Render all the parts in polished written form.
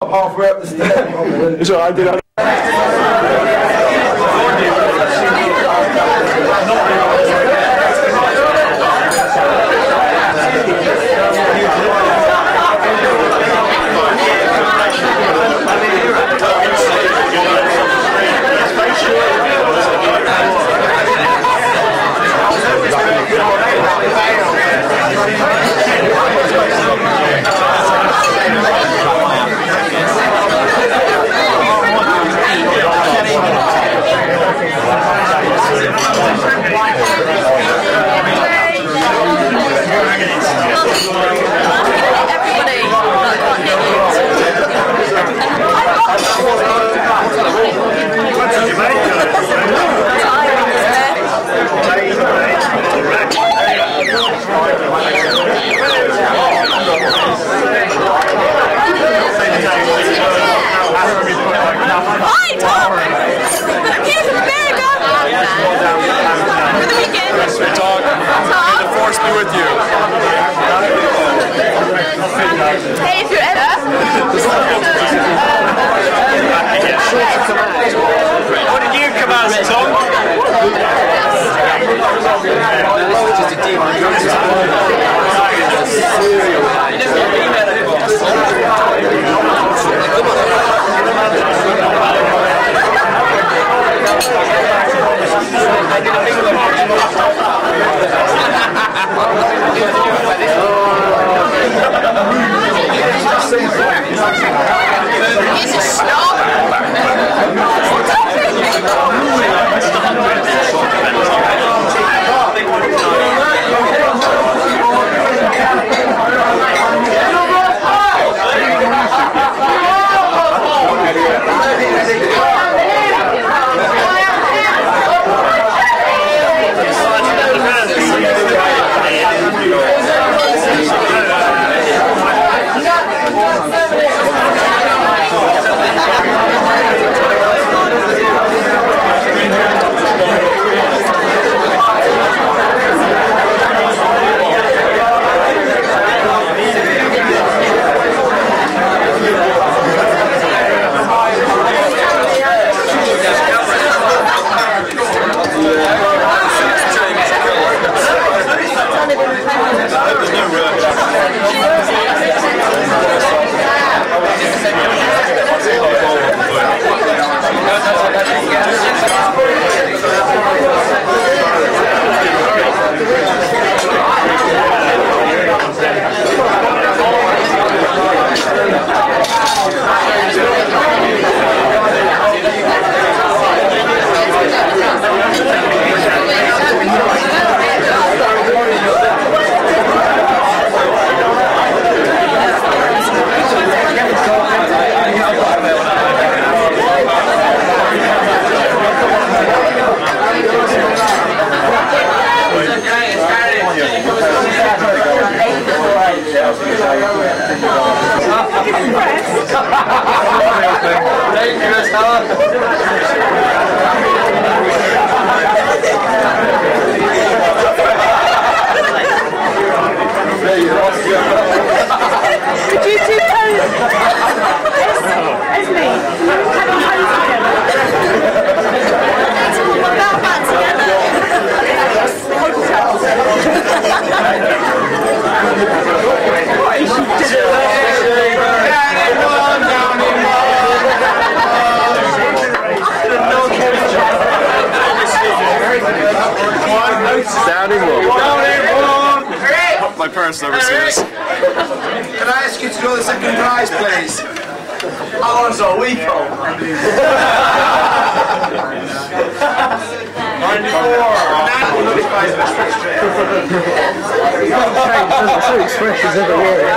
Halfway up the stairs. It's alright, I did. My parents never see this. Can I ask you to draw the second prize, please? How long's a week old? 94. So expressions everywhere.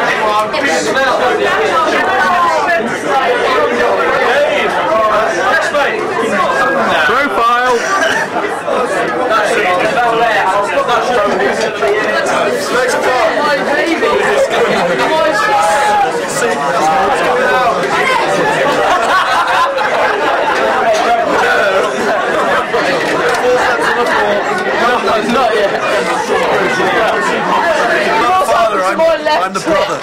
Profile. Not yet. I'm the brother.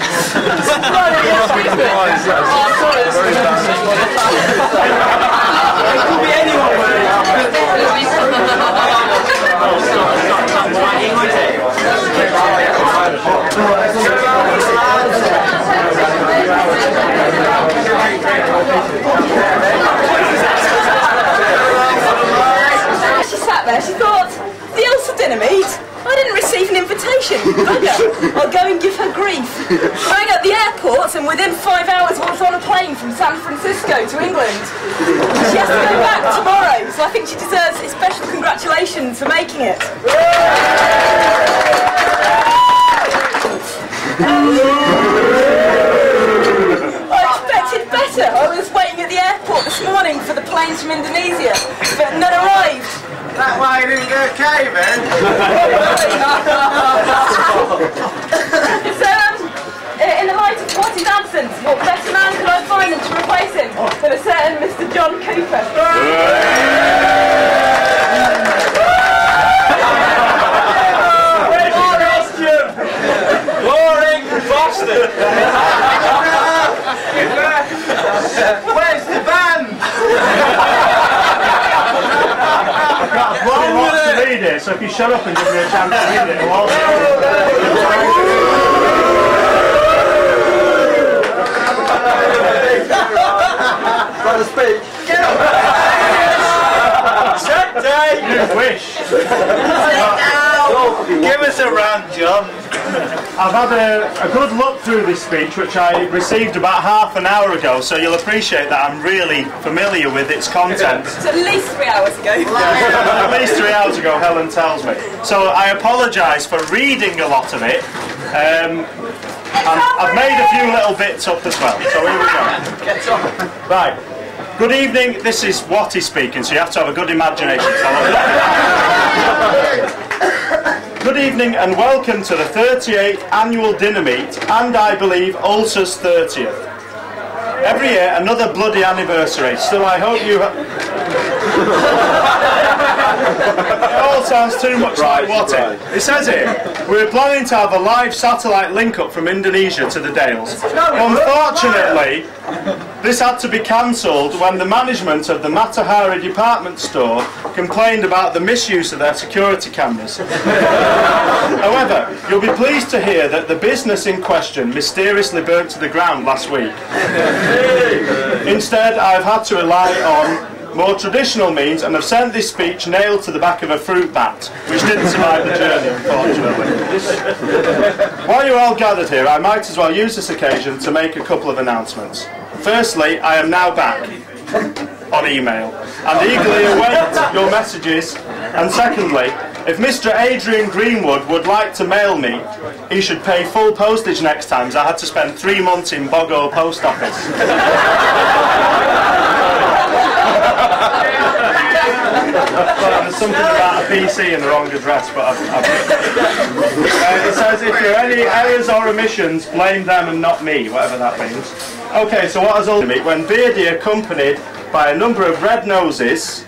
rang at the airport, and within 5 hours was on a plane from San Francisco to England. She has to go back tomorrow, so I think she deserves a special congratulations for making it. I expected better. I was waiting at the airport this morning for the planes from Indonesia, but none arrived. That why you didn't go caving? So, in the light of what is absent, what better man could I find than to replace him than a certain Mr. John Cooper? Boring bastard! Where's the band? Well, he wants to read it, so if you shut up and give me a chance to read it, I'll Got a speech. Get up! Sit down! You wish. Sit down! Give us a rant, John. I've had a good look through this speech, which I received about half an hour ago, so you'll appreciate that I'm really familiar with its content. It's at least 3 hours ago. At least 3 hours ago, Helen tells me. So I apologise for reading a lot of it. And I've made a few little bits up as well, so here we go. Right. Good evening, this is Watty speaking, so you have to have a good imagination. Good evening and welcome to the 38th annual dinner meet, and I believe ULSA's 30th. Every year, another bloody anniversary, so I hope you... It all sounds too much like Watty. It says here, we're planning to have a live satellite link-up from Indonesia to the Dales. Unfortunately, this had to be cancelled when the management of the Matahari department store complained about the misuse of their security cameras. However, you'll be pleased to hear that the business in question mysteriously burnt to the ground last week. Instead, I've had to rely on more traditional means and have sent this speech nailed to the back of a fruit bat, which didn't survive the journey, unfortunately. While you're all gathered here, I might as well use this occasion to make a couple of announcements. Firstly, I am now back on email and eagerly await your messages. And secondly, if Mr. Adrian Greenwood would like to mail me, he should pay full postage next time, as I had to spend 3 months in Bogo Post Office. There's something about a PC in the wrong address, but it says if there are any errors or omissions, blame them and not me, whatever that means. Okay, so what has all meet when Beardy accompanied by a number of red noses,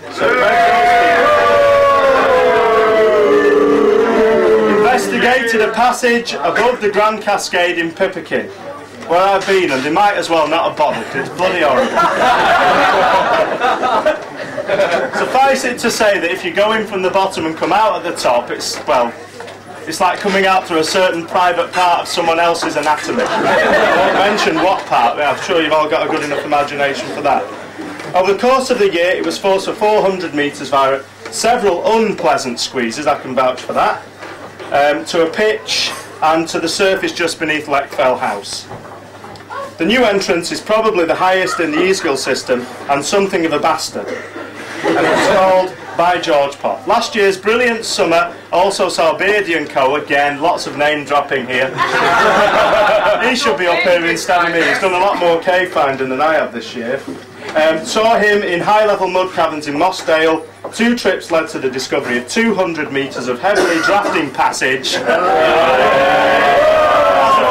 investigated a passage above the Grand Cascade in Pippakin, where I've been, and they might as well not have bothered. It's bloody horrible. Suffice it to say that if you go in from the bottom and come out at the top, it's like coming out through a certain private part of someone else's anatomy. I won't mention what part, but I'm sure you've all got a good enough imagination for that. Over the course of the year, it was forced for 400 metres via several unpleasant squeezes, I can vouch for that, to a pitch and to the surface just beneath Leckfell House. The new entrance is probably the highest in the Eastgill system and something of a bastard. And it was called by George Pott. Last year's brilliant summer also saw Beardy & Co. again, lots of name dropping here. He should be up here instead of me. He's done a lot more cave finding than I have this year. Saw him in high-level mud caverns in Mossdale. 2 trips led to the discovery of 200 metres of heavily drafting passage. There's a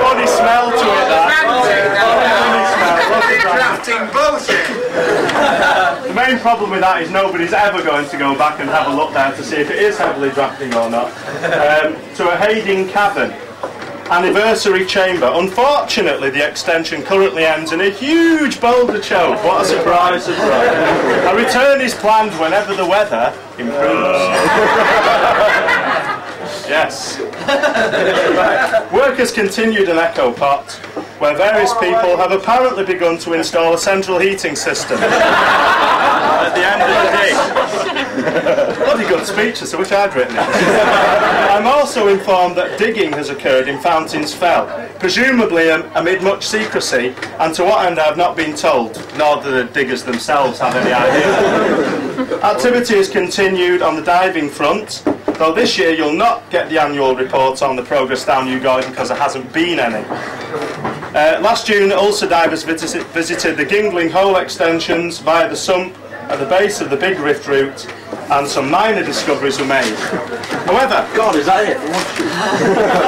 funny smell to it, that. Drafting bullshit! The main problem with that is nobody's ever going to go back and have a look there to see if it is heavily drafting or not. To a Hayden Cavern anniversary chamber. Unfortunately, the extension currently ends in a huge boulder choke. What a surprise! A return is planned whenever the weather improves. Yes. Work has continued in Echo Pot, where various people have apparently begun to install a central heating system. at the end of the dig. Bloody good speeches, I wish I'd written it. I'm also informed that digging has occurred in Fountains Fell, presumably amid much secrecy, and to what end I have not been told, nor do the diggers themselves have any idea. Activity has continued on the diving front, though this year you'll not get the annual report on the progress down New Gordon because there hasn't been any. Last June, ULSA divers visited the Gingling Hole extensions via the sump at the base of the Big Rift route, and some minor discoveries were made. However, God, is that it?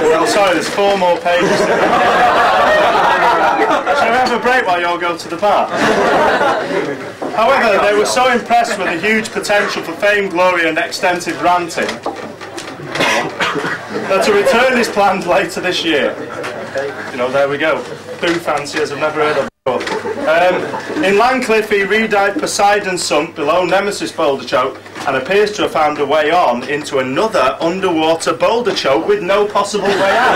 well, sorry, there's 4 more pages. Shall we have a break while you all go to the bar? However, they were so impressed with the huge potential for fame, glory and extensive ranting that a return is planned later this year. You know, there we go. Boo fanciers I've never heard of before. In Landcliffe, he redived Poseidon Sump below Nemesis Boulder Choke and appears to have found a way on into another underwater boulder choke with no possible way out.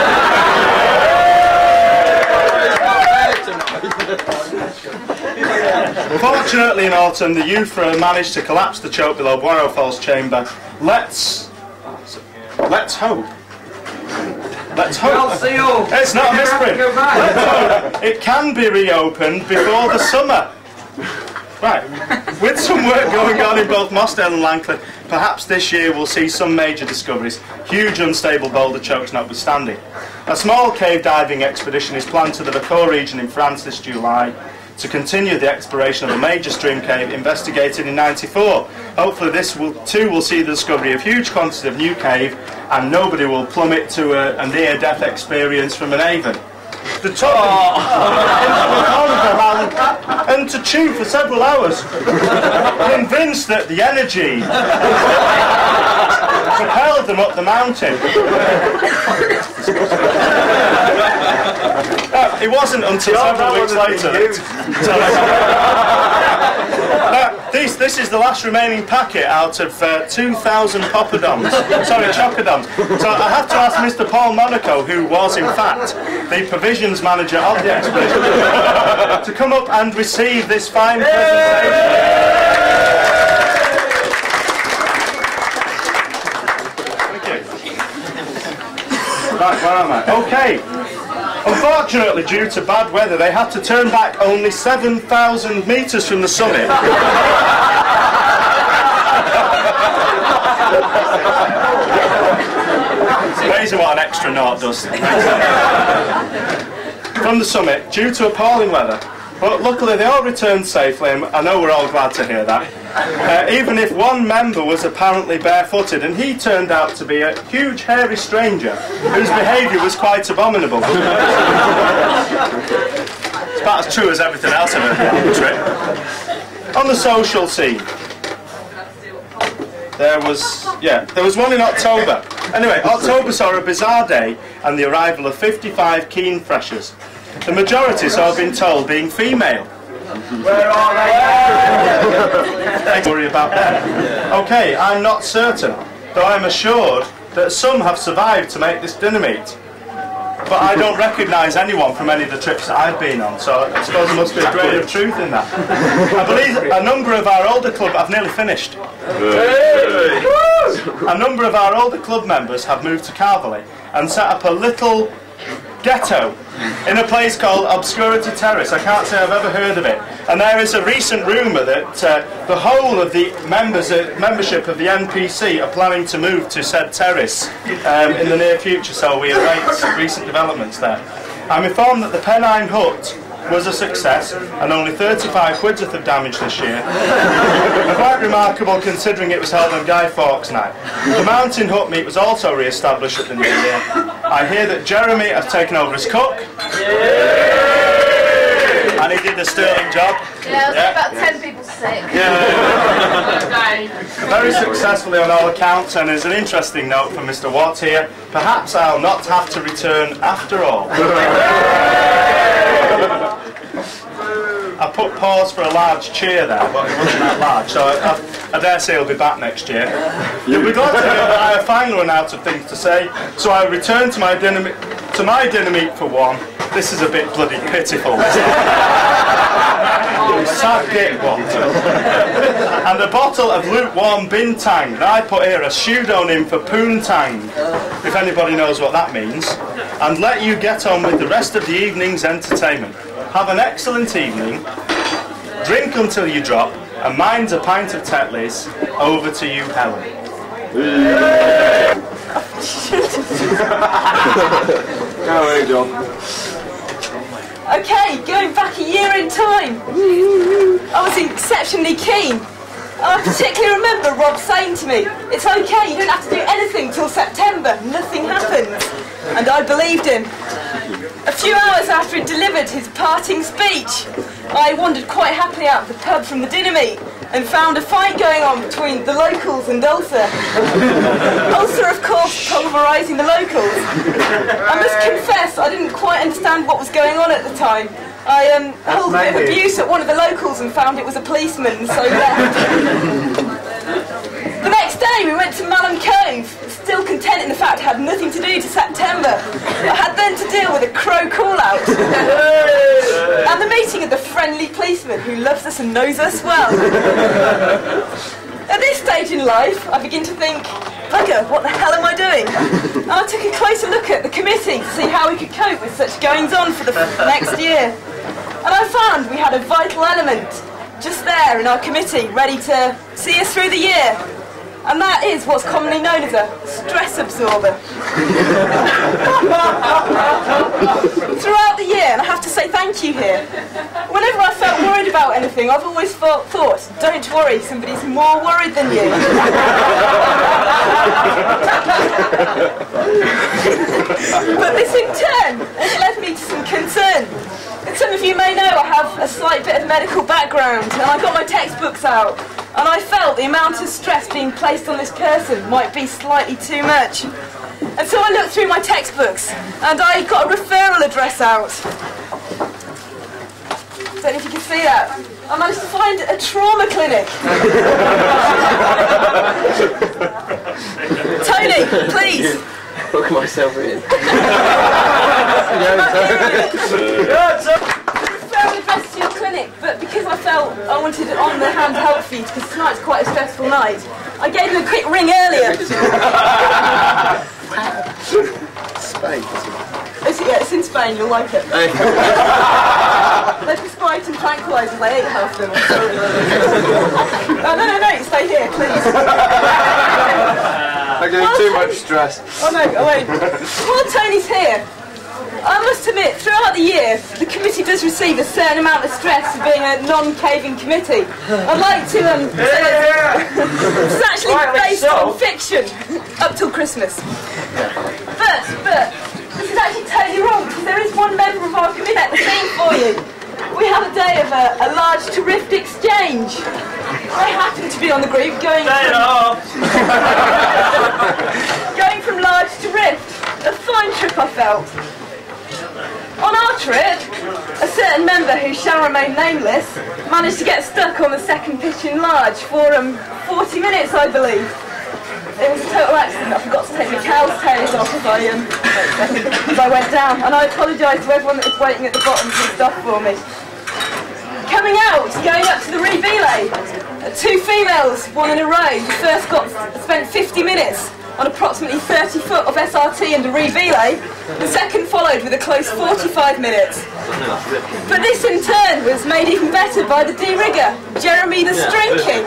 Fortunately, in autumn, the UFRA managed to collapse the choke below Boiro Falls Chamber. Let's hope. Let's hope. It's not a misprint. Let's hope it can be reopened before the summer. Right. With some work going on in both Mossdale and Landcliffe, perhaps this year we'll see some major discoveries, huge unstable boulder chokes notwithstanding. A small cave diving expedition is planned to the Vacour region in France this July to continue the exploration of a major stream cave investigated in '94. Hopefully this too will see the discovery of huge quantities of new cave and nobody will plummet to a near-death experience from an haven. The top and to chew for several hours, convinced that the energy propelled them up the mountain. It wasn't until several weeks later this is the last remaining packet out of 2,000 poppadoms, sorry, chocodoms. So I have to ask Mr. Paul Monaco, who was in fact the provisions manager of the expedition, to come up and receive this fine presentation. Thank you. Right, where am I? Okay. Unfortunately, due to bad weather, they had to turn back only 7,000 metres from the summit. It's amazing what an extra naught does. From the summit, due to appalling weather. But luckily they all returned safely, and I know we're all glad to hear that. Even if one member was apparently barefooted, and he turned out to be a huge hairy stranger whose behaviour was quite abominable. It's about as true as everything else I've heard on the trip. On the social scene, there was one in October. Anyway, October saw a bizarre day and the arrival of 55 keen freshers. The majority, so I've been told, being female. Where are they? Don't worry about that. Okay, I'm not certain, though I'm assured that some have survived to make this dinner meet. But I don't recognise anyone from any of the trips that I've been on, so I suppose there must be a grain of truth in that. I believe a number of our older club... I've nearly finished. A number of our older club members have moved to Carverley and set up a little ghetto in a place called Obscurity Terrace. I can't say I've ever heard of it. And there is a recent rumour that the whole of the membership of the NPC are planning to move to said terrace in the near future, so we await recent developments there. I'm informed that the Pennine Hut was a success and only 35 quid's worth of damage this year. Quite remarkable considering it was held on Guy Fawkes night. The Mountain Hut meet was also re-established at the new year. I hear that Jeremy has taken over as cook. And he did a sterling job. Yeah, about 10 people sick. Very successfully on all accounts, and as an interesting note from Mr. Watt here, perhaps I'll not have to return after all. I put pause for a large cheer there, but it wasn't that large, so I dare say he'll be back next year. You'll be glad to know that I have finally run out of things to say, so I return to my dinner meet for one. This is a bit bloody pitiful. Sad gig, what? and a bottle of lukewarm bintang. Now I put here a pseudonym for poontang, if anybody knows what that means, and let you get on with the rest of the evening's entertainment. Have an excellent evening, drink until you drop, and mine's a pint of Tetley's. Over to you, Helen. Go away, John. Okay, going back a year in time, I was exceptionally keen. I particularly remember Rob saying to me, "It's okay, you don't have to do anything till September, nothing happens." And I believed him. A few hours after he delivered his parting speech, I wandered quite happily out of the pub from the dinner meet and found a fight going on between the locals and ULSA. ULSA, of course, pulverising the locals. I must confess, I didn't quite understand what was going on at the time. I held a bit of abuse at one of the locals and found it was a policeman, so left. The next day we went to Malham Cove, still content in the fact I had nothing to do to September. I had then to deal with a crow call-out and the meeting of the friendly policeman who loves us and knows us well. At this stage in life, I begin to think, bugger, what the hell am I doing? And I took a closer look at the committee to see how we could cope with such goings-on for the next year. And I found we had a vital element just there in our committee, ready to see us through the year. And that is what's commonly known as a stress absorber. Throughout the year, and I have to say thank you here, whenever I felt worried about anything, I've always thought, don't worry, somebody's more worried than you. But this in turn has led me to some concern. And some of you may know I have a slight bit of medical background, and I got my textbooks out, and I felt the amount of stress being placed on this person might be slightly too much. And so I looked through my textbooks, and I got a referral address out. Don't know if you can see that. I managed to find a trauma clinic. Tony, please. Look myself in. Referral address to your clinic, but because I felt I wanted it on the hand help for you, because tonight's quite a stressful night, I gave them a quick ring earlier. Spain. It's in Spain, you'll like it. They're prescribed some tranquilizers, I ate half of them, I'm sorry. No, stay here, please. I'm getting too much stress. Oh no, I won't. While Tony's here, I must admit, throughout the year, the committee does receive a certain amount of stress for being a non-caving committee. I'd like to, it's actually based on fiction, up till Christmas. But, this is actually totally wrong, because there is one member of our committee at the scene for you. We have a day of a large terrific exchange. I happen to be on the group going from large to rift. A fine trip I felt. On our trip, a certain member who shall remain nameless managed to get stuck on the second pitch in large for 40 minutes, I believe. It was a total accident. I forgot to take my cow's tails off as I went down, and I apologise to everyone that was waiting at the bottom for stuff for me. Coming out, going up to the relay, two females, one in a row. The first spent 50 minutes on approximately 30 foot of SRT and a relay. The second followed with a close 45 minutes. But this in turn was made even better by the de-rigger, Jeremy the String King.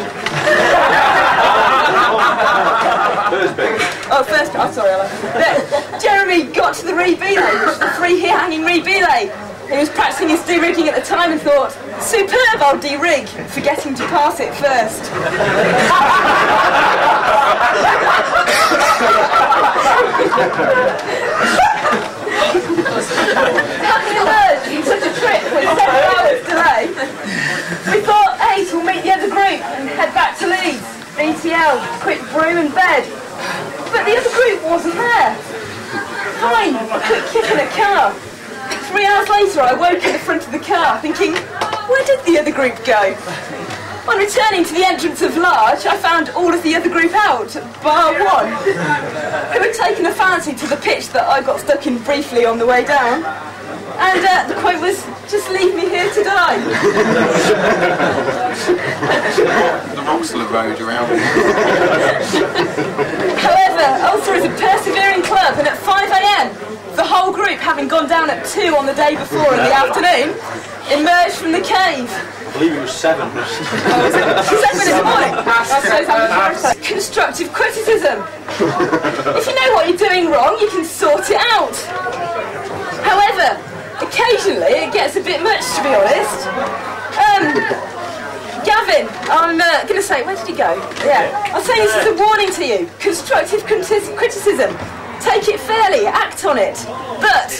Jeremy got to the relay, which was the free hanging relay. He was practicing his de-rigging at the time and thought, superb, I'll de-rig, forgetting to pass it first. Having emerged in such a trip with 7 hours delay, we thought, hey, we'll meet the other group and head back to Leeds, BTL, quick brew and bed. But the other group wasn't there. Fine, a quick kick in a car. 3 hours later I woke at the front of the car thinking, where did the other group go? On returning to the entrance of Large, I found all of the other group out, bar one, who had taken a fancy to the pitch that I got stuck in briefly on the way down. And the quote was, just leave me here to die. The rocks road around. However, ULSA is a persevering club, and at 5 AM, the whole group, having gone down at 2 on the day before in the afternoon, emerged from the cave. I believe it was 7. 7 in the morning. Constructive criticism. If you know what you're doing wrong, you can sort it out. However, occasionally it gets a bit much, to be honest. Gavin, I'm going to say, where did he go? Yeah, I'm saying this is a warning to you. Constructive criticism. Take it fairly, act on it. But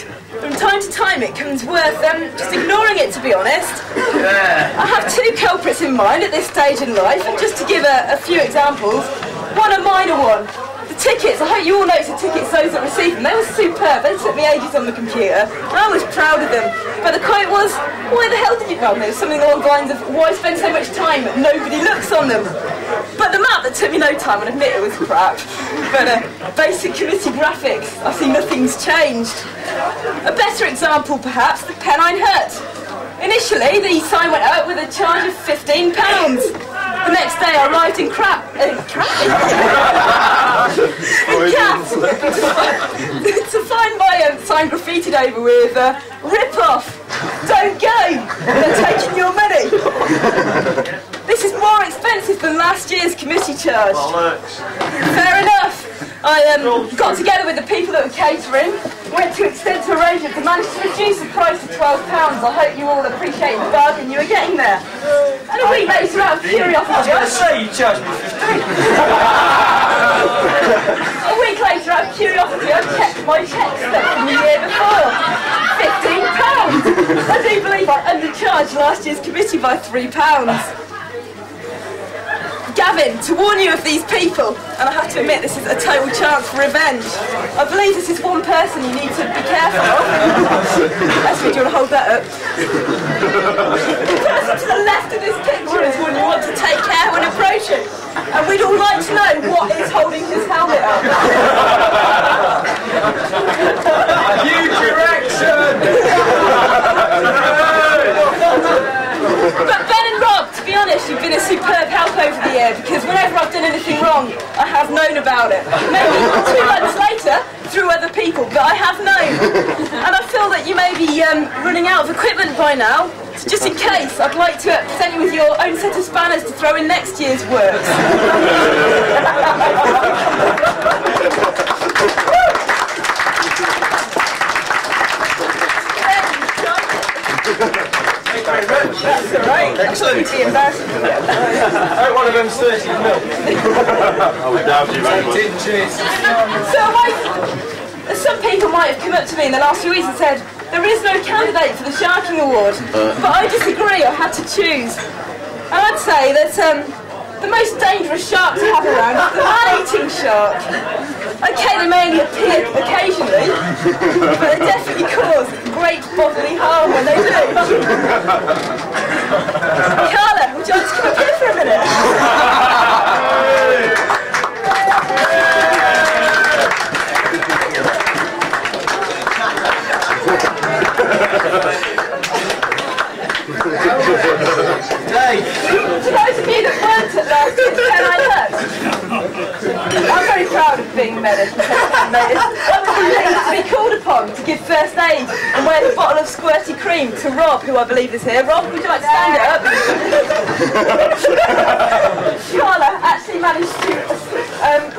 from time to time it comes worth just ignoring it, to be honest. I have 2 culprits in mind at this stage in life, and just to give a few examples, one a minor one. The tickets, I hope you all noticed the tickets, those that received them, they were superb. They took me ages on the computer, and I was proud of them. But the quote was, why the hell did you, well, there was something along the lines of, why spend so much time that nobody looks on them? But the map that took me no time, and I admit it was crap. But basic committee graphics, I see nothing's changed. A better example, perhaps, the Pennine Hut. Initially, the sign went out with a charge of £15. The next day I arrived in Cats to find my sign graffitied over with rip off, don't go, they're taking your money. This is more expensive than last year's committee charge. Fair enough. I got together with the people that were catering, went to extensive arrangements and managed to reduce the price to £12. I hope you all appreciate the bargain you were getting there. And a week later, out of curiosity, I was going to say you charged me 15. A week later, out of curiosity, I checked my check stub from the year before. £15. I do believe I undercharged last year's committee by £3. Gavin, to warn you of these people, and I have to admit this is a total chance for revenge. I believe this is one person you need to be careful of. Leslie, do you want to hold that up? The person to the left of this picture is one you want to take care when approaching. And we'd all like to know what is holding his helmet up. Huge erection! But Ben and Rob, to be honest, you've been a superb help over the year, because whenever I've done anything wrong, I have known about it. Maybe 2 months later, through other people, but I have known. And I feel that you may be running out of equipment by now. So just in case, I'd like to present you with your own set of spanners to throw in next year's works. That's alright. Excellent. It'd be embarrassing to get that. One of them's 30 mil. I would doubt you very much. So some people might have come up to me in the last few weeks and said, there is no candidate for the Sharking Award, but I disagree, I had to choose. And I'd say that the most dangerous shark to have around is the man-eating shark. Okay, they may only appear occasionally, but they definitely cause great bodily harm when they do. Carla, would you like to come up here for a minute? To those of you that weren't at last year's Pennine Hut, I'm very proud of being mediced. I'm pleased to be called upon to give first aid and wear the bottle of squirty cream to Rob, who I believe is here. Rob, would you like to stand it up? Carla actually managed to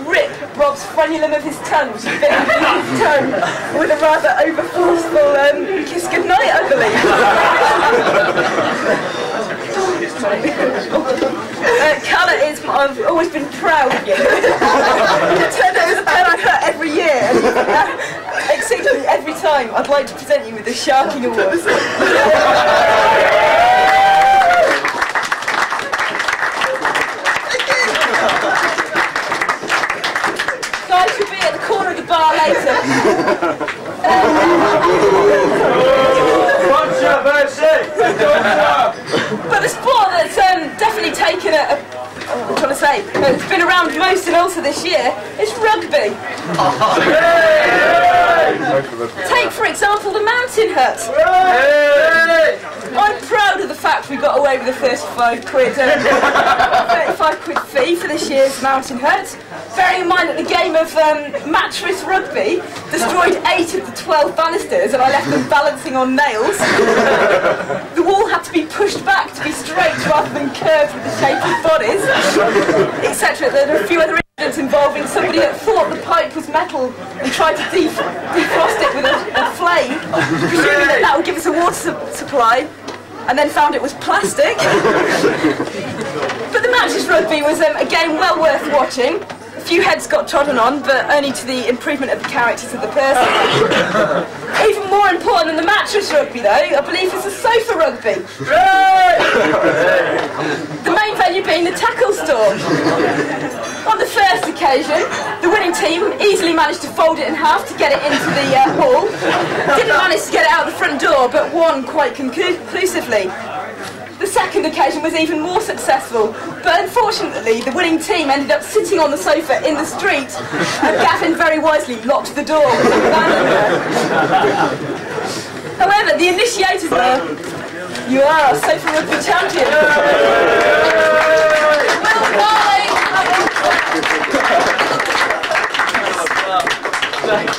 rip Rob's frenulum of his tongue, which had been under his tongue, with a rather over-forceful kiss goodnight, I believe. Carla is, I've always been proud of you. It turned out it was a Pennine Hut every year, and exceedingly every time I'd like to present you with the Sharking Award. Guys should be at the corner of the bar later. But the sport that's definitely taken I'm trying to say, it's been around most in ULSA this year, is rugby. Take, for example, the mountain hut. I'm proud of the fact we got away with a 35 quid fee for this year's mountain hut. Bearing in mind that the game of mattress rugby destroyed 8 of the 12 banisters and I left them balancing on nails. The wall had to be pushed back to be straight rather than curved with the shape of bodies, etc. There were a few other incidents involving somebody that thought the pipe was metal and tried to defrost it with a flame, presuming that would give us a water supply, and then found it was plastic. But the mattress rugby was a game well worth watching. A few heads got trodden on, but only to the improvement of the characters of the person. Even more important than the mattress rugby, though, I believe, is the sofa rugby. The main venue being the tackle store. On the first occasion, the winning team easily managed to fold it in half to get it into the hall. Didn't manage to get it out the front door, but won quite conclusively. The second occasion was even more successful, but unfortunately the winning team ended up sitting on the sofa in the street, and Gavin very wisely locked the door and abandoned her. However, the initiators were, you are a sofa rugby champion.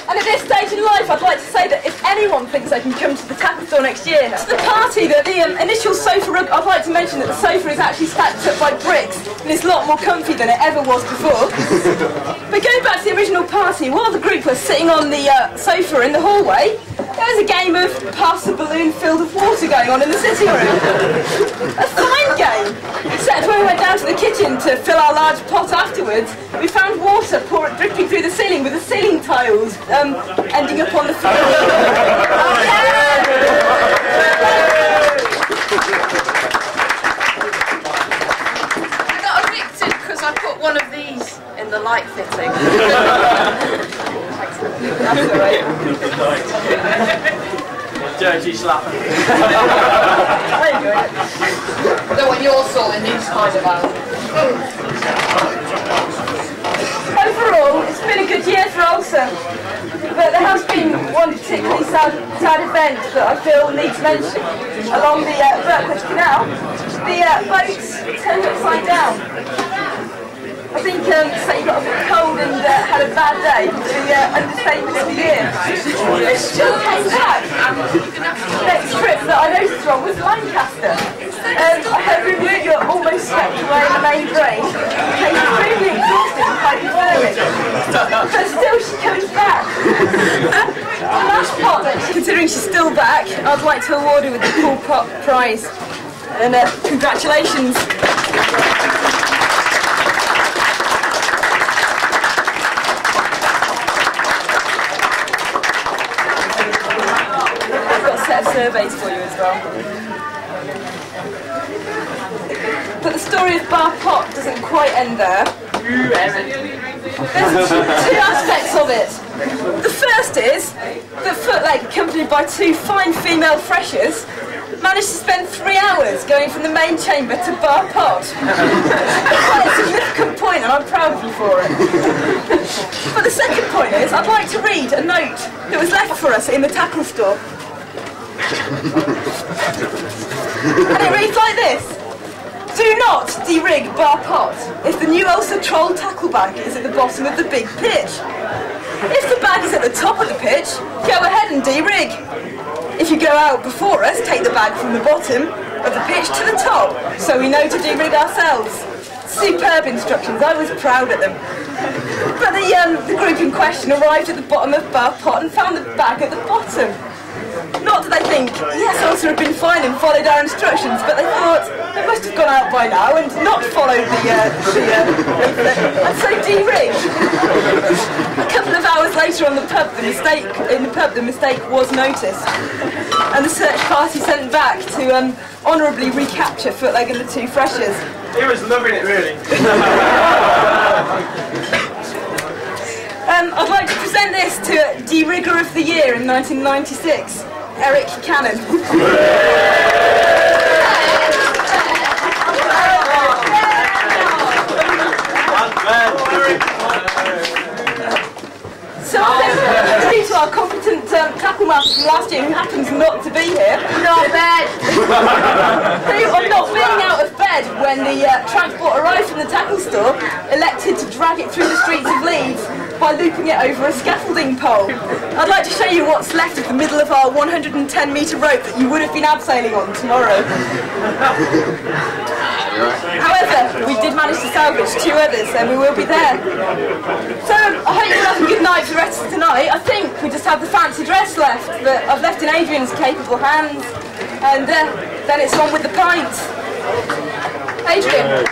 And at this stage in life, I'd like to say that if anyone thinks they can come to the tackle store next year, to the party, that the initial sofa rug, I'd like to mention that the sofa is actually stacked up by bricks and it's a lot more comfy than it ever was before. But going back to the original party, while the group was sitting on the sofa in the hallway, there was a game of pass the balloon filled with water going on in the sitting room. A fine game, except when we went down to the kitchen to fill our large pot afterwards, we found water dripping through the ceiling with the ceiling tiles ending up on the floor. I got evicted because I put one of these in the light fitting. That's all right. Dirty slapper. There you go. Though when you're sorting these kind of out. Overall, it's been a good year for ULSA, but there has been one particularly sad event that I feel needs mention along the Birkwood Canal. The boats turned upside down. I think say you got a bit cold and had a bad day, the understatement of the year. It still came back. The next trip that I noticed on was Lancaster. I heard rumours that you're almost swept away in the main drain. Became extremely exhausted and hypothermic. But still she comes back. The last part that, considering she's still back, I'd like to award her with the Cool Pop Prize. And congratulations. Surveys for you as well. But the story of Bar Pot doesn't quite end there. There's two aspects of it. The first is that Footleg, accompanied by two fine female freshers, managed to spend 3 hours going from the main chamber to Bar Pot. Quite a significant point, and I'm proud of you for it. But the second point is, I'd like to read a note that was left for us in the tackle store. And it reads like this: do not de-rig Bar Pot if the new ULSA Troll tackle bag is at the bottom of the big pitch. If the bag is at the top of the pitch, go ahead and de-rig. If you go out before us, take the bag from the bottom of the pitch to the top, so we know to de-rig ourselves. Superb instructions, I was proud of them. But the group in question arrived at the bottom of Bar Pot and found the bag at the bottom. Not that they think, yes, ULSA had been fine and followed our instructions, but they thought they must have gone out by now and not followed the leaflet, and so de-rigged. A couple of hours later on the mistake was noticed, and the search party sent back to honourably recapture Footleg and the two freshers. He was loving it, really. I'd like to present this to De-Rigger of the Year in 1996, Eric Cannon. So I think due to our competition schoolmaster from last year who happens not to be here. Not bad. Who, on not being out of bed when the transport arrived from the tackle store, elected to drag it through the streets of Leeds by looping it over a scaffolding pole. I'd like to show you what's left of the middle of our 110-metre rope that you would have been abseiling on tomorrow. However, we did manage to salvage 2 others and we will be there. So, I hope you'll have a good night for the rest of tonight. I think we just have the fancy dress left that I've left in Adrian's capable hands, and then it's on with the pints. Adrian.